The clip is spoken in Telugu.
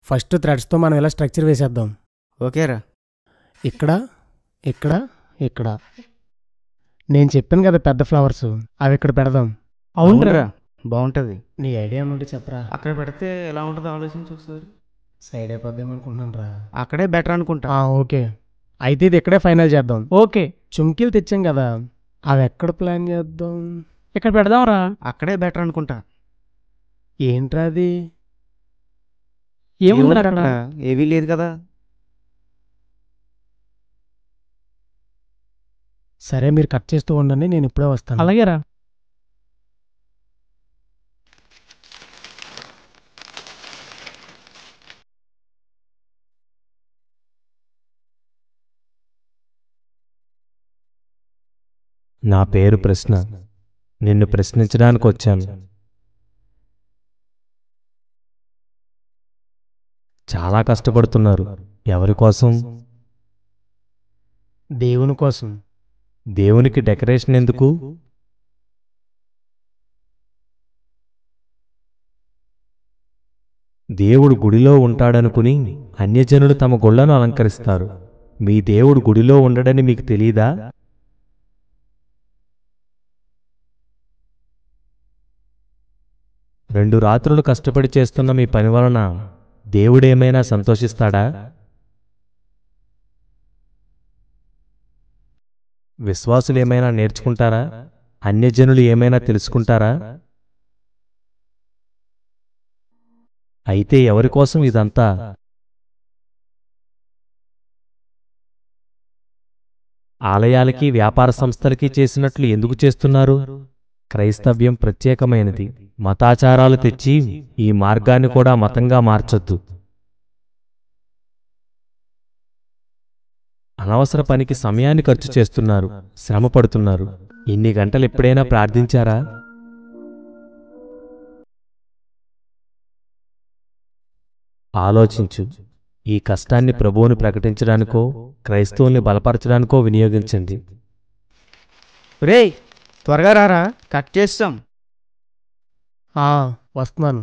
ఫస్ట్ థ్రెడ్స్తో మనం ఇలా స్ట్రక్చర్ వేసేద్దాం. ఓకేరా. ఇక్కడ ఇక్కడ ఇక్కడ నేను చెప్పాను కదా పెద్ద ఫ్లవర్స్, అవి ఇక్కడ పెడదాం. అవునరా, బాగుంటుంది. నీ ఐడియా ఉంటే చెప్పరా. అక్కడ పెడితే ఎలా ఉంటుందో ఆలోచించి ఒకసారి. సైడ్ అయిపోద్దాం అనుకుంటున్నాను రా. అక్కడే బెటర్ అనుకుంటా. ఓకే, అయితే ఇది ఇక్కడే ఫైనల్ చేద్దాం. ఓకే, చుంకీలు తెచ్చాం కదా, అవి ఎక్కడ ప్లాన్ చేద్దాం? ఇక్కడ పెడదాం రా. అక్కడే బెటర్ అనుకుంటా. ఏంట్రా అది? ఏముంది అక్కడ? ఏవీ లేదు కదా. సరే, మీరు కట్ చేస్తూ ఉండండి, నేను ఇప్పుడే వస్తాను. అలాగే రా. నా పేరు ప్రశ్న. నిన్ను ప్రశ్నించడానికి వచ్చాను. చాలా కష్టపడుతున్నారు. ఎవరి కోసం? దేవుని కోసం. దేవునికి డెకరేషన్ ఎందుకు? దేవుడు గుడిలో ఉంటాడనుకుని అన్యజనులు తమ గుళ్లను అలంకరిస్తారు. మీ దేవుడు గుడిలో ఉండడని మీకు తెలీదా? రెండు రాత్రులు కష్టపడి చేస్తున్న మీ పని వలన దేవుడేమైనా సంతోషిస్తాడా? విశ్వాసులు ఏమైనా నేర్చుకుంటారా? అన్యజనులు ఏమైనా తెలుసుకుంటారా? అయితే ఎవరి కోసం ఇదంతా? ఆలయాలకి వ్యాపార సంస్థలకి చేసినట్లు ఎందుకు చేస్తున్నారు? క్రైస్తవ్యం ప్రత్యేకమైనది. మతాచారాలు తెచ్చి ఈ మార్గాన్ని కూడా మతంగా మార్చొద్దు. అనవసర పనికి సమయాన్ని ఖర్చు చేస్తున్నారు, శ్రమ పడుతున్నారు. ఇన్ని గంటలు ఎప్పుడైనా ప్రార్థించారా? ఆలోచించు. ఈ కష్టాన్ని ప్రభువుని ప్రకటించడానికో క్రైస్తవుల్ని బలపరచడానికో వినియోగించండి. రేయ్, త్వరగా రారా, కట్ చేస్తాం. వస్తున్నాను.